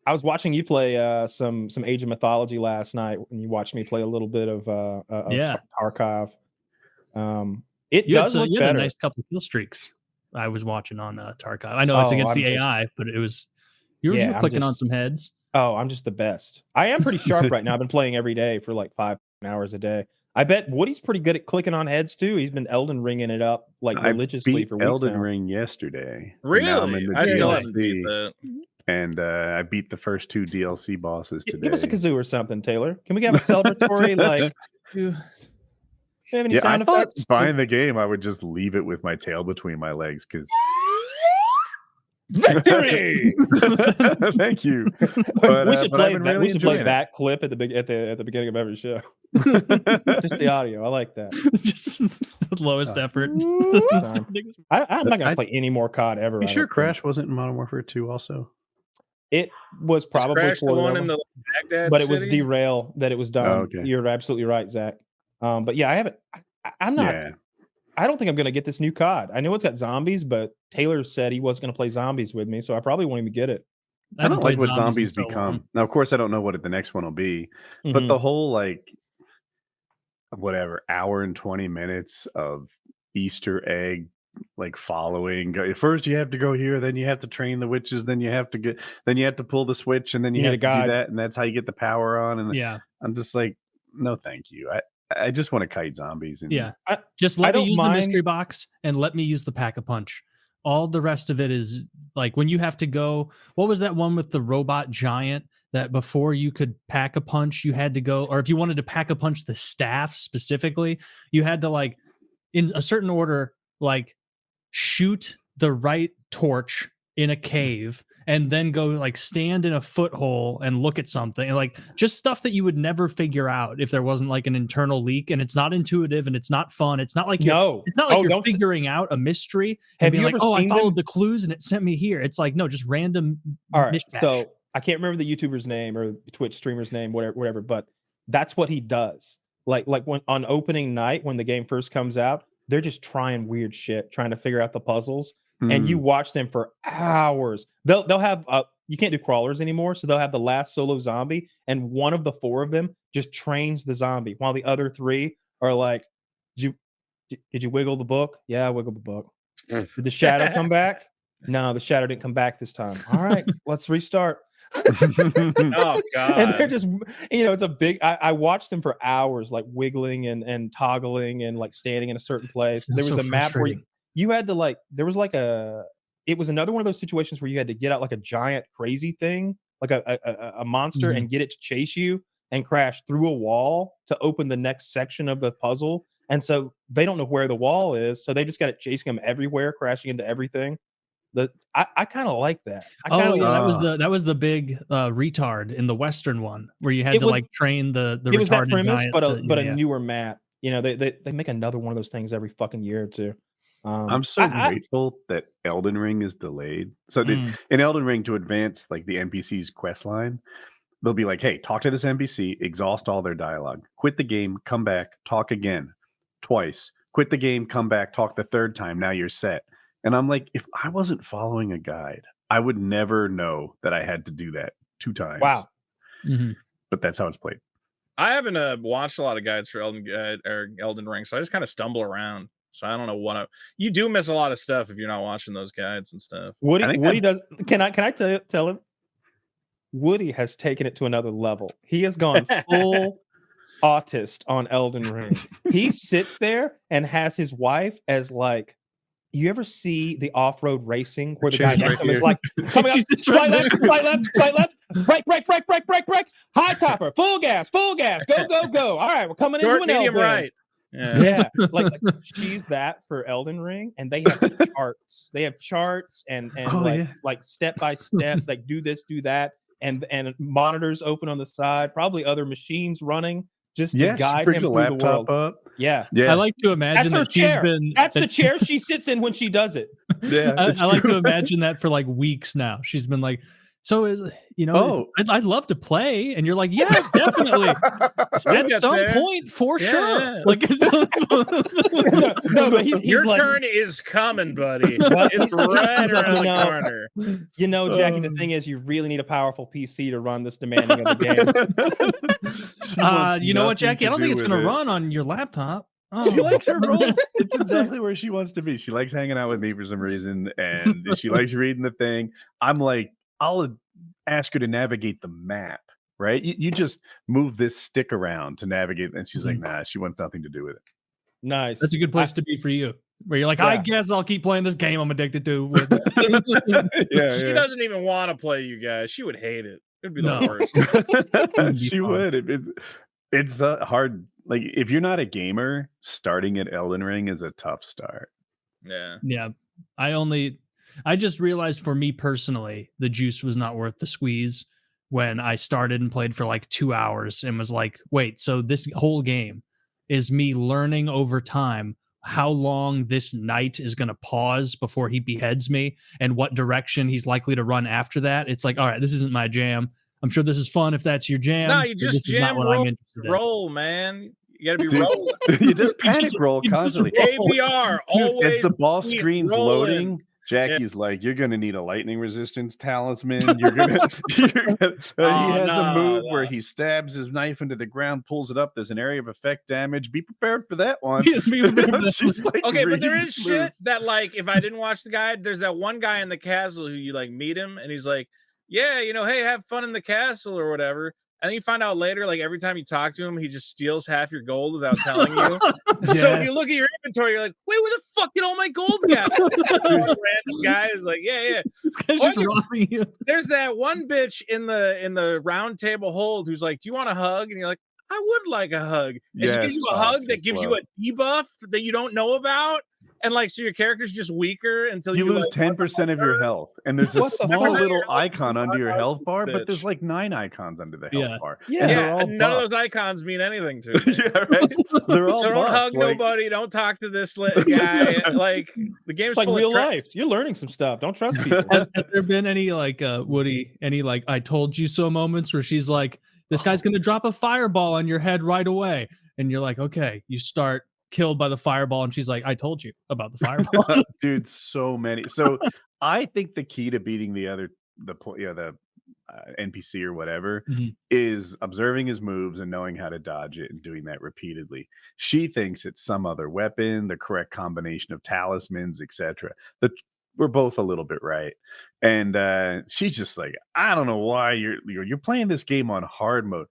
I was watching you play some Age of Mythology last night, and you watched me play a little bit of Tarkov. It does look you better. had a nice couple kill streaks. I was watching on Tarkov. I know it's against the AI, but it was you were clicking on some heads. Oh, I'm just the best. I am pretty sharp right now. I've been playing every day for like 5 hours a day. I bet Woody's pretty good at clicking on heads too. He's been Elden Ringing it up like religiously for weeks Elden now. Ring yesterday. Really? I still haven't beat that. And I beat the first 2 DLC bosses today. Give us a kazoo or something, Taylor. Can we have a celebratory like? Do you have any sound effects? Buying the game, I would just leave it with my tail between my legs because. Victory! Thank you. But, we should play that. We should play that clip at the beginning of every show. Just the audio. I like that. Just the lowest effort. I'm not gonna play any more COD ever. You sure Crash wasn't in Modern Warfare 2 also? It was probably Crash the one in the Baghdad but it city? was derail that it was done. Oh, okay. You're absolutely right, Zach. But yeah, I haven't. I'm not. Yeah. I don't think I'm going to get this new COD. I know it's got zombies, but Taylor said he wasn't going to play zombies with me, so I probably won't even get it. I don't like what zombies become. Now, of course, I don't know what the next one will be, but the whole like whatever hour and 20 minutes of Easter egg like following. First, you have to go here, then you have to train the witches, then you have to pull the switch, and then you have to do that, and that's how you get the power on. And I'm just like, no, thank you. I just want to kite zombies. And just let me use the mystery box and let me use the pack-a-punch. All the rest of it is like when you have to go. What was that one with the robot giant that before you could pack a punch, you had to go, or if you wanted to pack a punch the staff specifically, you had to like in a certain order, like shoot the right torch in a cave and then go like stand in a foothole and look at something, and like just stuff that you would never figure out if there wasn't like an internal leak. And it's not intuitive and it's not fun. It's not like you're figuring out a mystery and being like, oh, I followed the clues and it sent me here. It's like, no, just random. All right. Mishmash. So I can't remember the YouTuber's name or Twitch streamer's name, whatever, but that's what he does. Like when on opening night, when the game first comes out, they're just trying weird shit, trying to figure out the puzzles. And you watch them for hours. They'll have you can't do crawlers anymore, so they'll have the last solo zombie, and one of the 4 of them just trains the zombie, while the other 3 are like, "Did you wiggle the book? Yeah, I wiggled the book. Did the shadow come back? No, the shadow didn't come back this time. All right, let's restart." Oh God! And they're just, it's a big. I watched them for hours, like wiggling and toggling and like standing in a certain place. There was a map where you had to like, there was like it was another one of those situations where you had to get out like a giant crazy thing, like a monster, and get it to chase you and crash through a wall to open the next section of the puzzle. And so they don't know where the wall is, so they just got it chasing them everywhere, crashing into everything. I kind of like that. That was the big retard in the Western one where you had to like train the retarded was that premise, giant, but a newer map. They make another one of those things every fucking year or two. I'm so grateful that Elden Ring is delayed. So in Elden Ring, to advance like the NPC's quest line, they'll be like, hey, talk to this NPC, exhaust all their dialogue, quit the game, come back, talk again twice, quit the game, come back, talk the 3rd time, now you're set. And I'm like, if I wasn't following a guide, I would never know that I had to do that 2 times. Wow. But that's how it's played. I haven't watched a lot of guides for Elden Ring, so I just kind of stumble around. So I don't know you do miss a lot of stuff if you're not watching those guides and stuff. Woody does. Can I tell him? Woody has taken it to another level. He has gone full autist on Elden Ring. He sits there and has his wife as like, you ever see the off-road racing where the guy next to him is like, coming up, right left, brake, high topper, full gas, go. All right, we're coming into an L-bend. Right. Yeah. like she's that for Elden Ring, and they have charts. They have charts and like step by step, like do this, do that, and monitors open on the side, probably other machines running just to guide him through the world. Up. Yeah. I like to imagine that's the chair she sits in when she does it. Yeah. I like to imagine that for like weeks now. She's been like, So I'd love to play, and you're like, yeah, definitely. At some point, for sure. Yeah. Like, no, but he's your like, turn is coming, buddy. It's right around the corner. You know, Jackie. The thing is, you really need a powerful PC to run this demanding of the game. You know what, Jackie? I don't think it's going to run on your laptop. Oh. She likes her role. It's exactly where she wants to be. She likes hanging out with me for some reason, and she likes reading the thing. I'm like, I'll ask her to navigate the map, right? You just move this stick around to navigate, and she's like, nah, she wants nothing to do with it. Nice. That's a good place to be for you, where you're like, I guess I'll keep playing this game I'm addicted to. She doesn't even want to play you guys. She would hate it. It'd be the worst. She would. It's hard. Like, if you're not a gamer, starting at Elden Ring is a tough start. Yeah. I just realized, for me personally, the juice was not worth the squeeze when I started and played for like 2 hours and was like, wait, so this whole game is me learning over time how long this knight is going to pause before he beheads me and what direction he's likely to run after that. It's like, all right, this isn't my jam. I'm sure this is fun if that's your jam. No, you just jam, roll, man. You gotta be rolling. You just panic roll constantly. ABR, always. As the ball screen's loading, Jackie's like, you're gonna need a lightning resistance talisman. He has a move where he stabs his knife into the ground, pulls it up. There's an area of effect damage. Be prepared for that one. Like, okay, but there is shit that, like, if I didn't watch the guide, there's that one guy in the castle who you like meet him, and he's like, yeah, hey, have fun in the castle or whatever. And then you find out later, like, every time you talk to him, he just steals half your gold without telling you. So if you look at your inventory, you're like, wait, where the fuck did all my gold go? Random guy is like, yeah. This guy's just robbing you. There's that one bitch in the round table hold who's like, do you want a hug? And you're like, I would like a hug. And she gives you a hug that gives you a debuff that you don't know about. And like, so your character's just weaker until you lose 10% of your health. And there's a small little icon under your health bar, but there's like 9 icons under the health bar. And none of those icons mean anything to me. Right? They're all so don't hug nobody. Don't talk to this guy. Like, the game's like full real of life. You're learning some stuff. Don't trust people. Has there been any like Woody, any like I told you so moments where she's like, this guy's gonna drop a fireball on your head right away, and you're like, okay, you start killed by the fireball, and she's like, I told you about the fireball. Dude, so many. So I think the key to beating the NPC or whatever is observing his moves and knowing how to dodge it and doing that repeatedly. She thinks it's some other weapon, the correct combination of talismans, etc. We're both a little bit right, and she's just like, I don't know why you're playing this game on hard mode.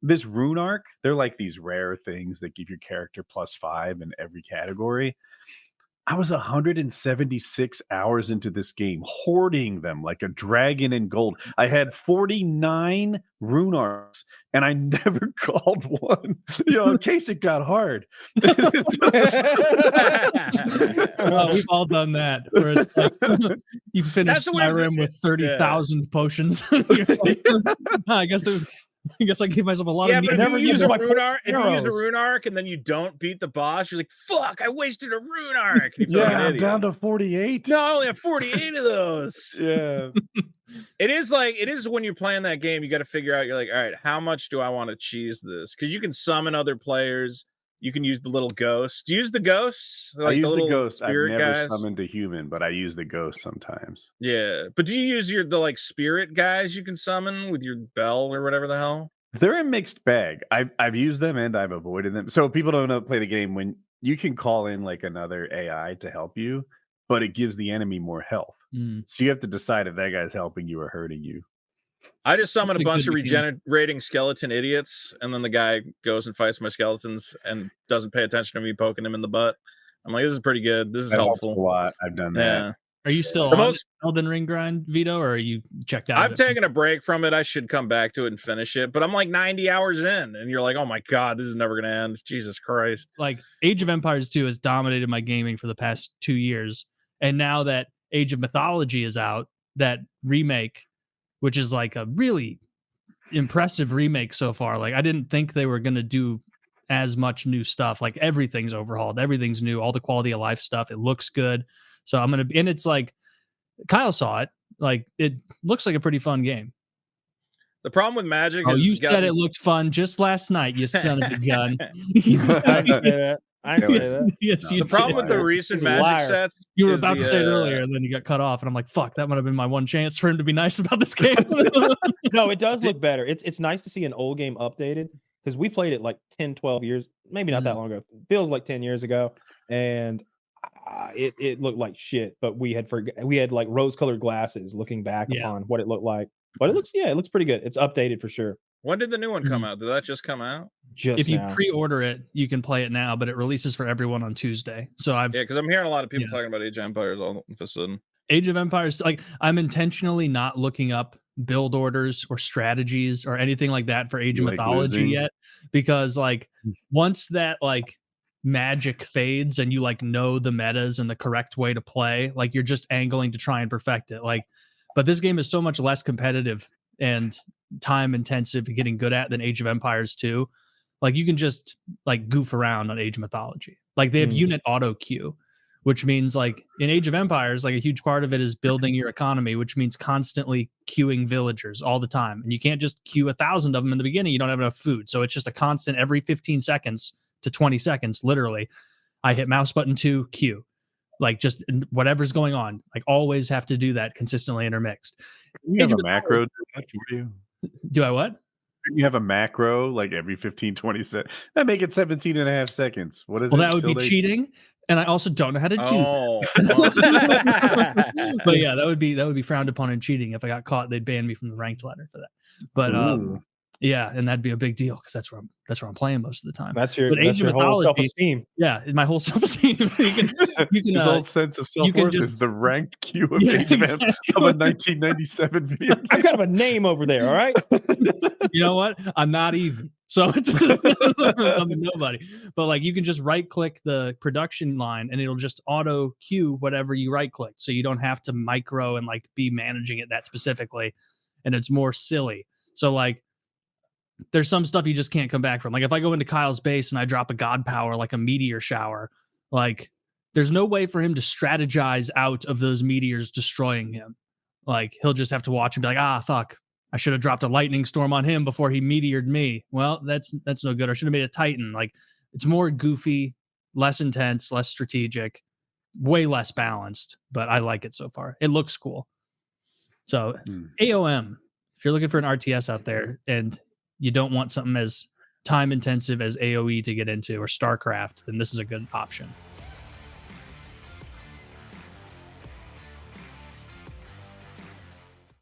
This rune arc, they're like these rare things that give your character +5 in every category. I was 176 hours into this game, hoarding them like a dragon in gold. I had 49 rune arcs, and I never called one, in case it got hard. We've all done that. Where it's like, you finish Skyrim with 30,000 potions. Like, I guess I gave myself a lot of but if you use a rune arc and then you don't beat the boss, you're like, fuck, I wasted a rune arc. I'm down to 48. No, I only have 48 of those. Yeah. It is when you're playing that game, you got to figure out, you're like, all right, how much do I want to cheese this? Because you can summon other players. You can use the little ghosts. Do you use the ghosts? Like I use the ghosts. I've never summoned a human, but I use the ghosts sometimes. Yeah. But do you use the spirit guys you can summon with your bell or whatever the hell? They're a mixed bag. I've used them and I've avoided them. So people don't know play the game when you can call in like another AI to help you, but it gives the enemy more health. So you have to decide if that guy's helping you or hurting you. I just summon a bunch of regenerating skeleton idiots, and then the guy goes and fights my skeletons and doesn't pay attention to me poking him in the butt. I'm like, this is pretty good. This is helpful. A lot. I've done that. Are you still on Elden Ring grind, Vito, or are you checked out? I've taken a break from it. I should come back to it and finish it, but I'm like 90 hours in, and you're like, oh my God, this is never going to end. Jesus Christ. Like, Age of Empires 2 has dominated my gaming for the past 2 years, and now that Age of Mythology is out, that remake, which is like a really impressive remake so far. Like, I didn't think they were going to do as much new stuff. Like, everything's overhauled. Everything's new. All the quality of life stuff. It looks good. So and it's like, Kyle saw it Like it looks like a pretty fun game. The problem with Magic is you said it looked fun just last night, you son of a gun. I didn't say that. I didn't say that. Yes, the problem with the recent Magic sets. You were about to say it earlier, and then you got cut off, and I'm like, fuck, that might have been my one chance for him to be nice about this game. No, it does look better. It's nice to see an old game updated because we played it like 10, 12 years, maybe not that long ago. It feels like 10 years ago, and it looked like shit. But we had like rose-colored glasses looking back upon what it looked like. But it looks pretty good. It's updated for sure. When did the new one come out? Did that just come out? If you pre-order it, you can play it now, but it releases for everyone on Tuesday. So because I'm hearing a lot of people talking about Age of Empires all of a sudden. Age of Empires, like I'm intentionally not looking up build orders or strategies or anything like that for Age of Mythology yet, because like once that like magic fades and you like know the metas and the correct way to play, like you're just angling to try and perfect it. Like, but this game is so much less competitive and time intensive getting good at than Age of Empires 2. Like you can just like goof around on Age of Mythology. Like they have unit auto queue, which means like in Age of Empires, like a huge part of it is building your economy, which means constantly queuing villagers all the time. And you can't just queue 1,000 of them in the beginning. You don't have enough food. So it's just a constant every 15 seconds to 20 seconds, literally. I hit mouse button 2, queue. Like just whatever's going on, like always have to do that consistently intermixed. You have a macro for you? Do I what? You have a macro like every 15, 20 seconds. That make it 17 and a half seconds. What is it? Well, that would be cheating. And I also don't know how to do that. But yeah, that would be frowned upon in cheating. If I got caught, they'd ban me from the ranked ladder for that. But yeah, and that'd be a big deal because that's where I'm playing most of the time. That's your whole self-esteem. Yeah, my whole self-esteem. you can his whole sense of self-worth is the ranked queue of Age of a 1997 video game. I'm kind of a name over there, all right? You know what? I'm not even. So I'm nobody. But like you can just right-click the production line and it'll just auto queue whatever you right-click. So you don't have to micro and like be managing it that specifically. And it's more silly. So like there's some stuff you just can't come back from. Like if I go into Kyle's base and I drop a god power, like a meteor shower, like there's no way for him to strategize out of those meteors destroying him. Like he'll just have to watch and be like, fuck, I should have dropped a lightning storm on him before he meteored me. Well, that's no good. I should have made a Titan. Like it's more goofy, less intense, less strategic, way less balanced, but I like it so far. It looks cool. So AOM, if you're looking for an RTS out there and you don't want something as time intensive as AoE to get into or StarCraft, then this is a good option.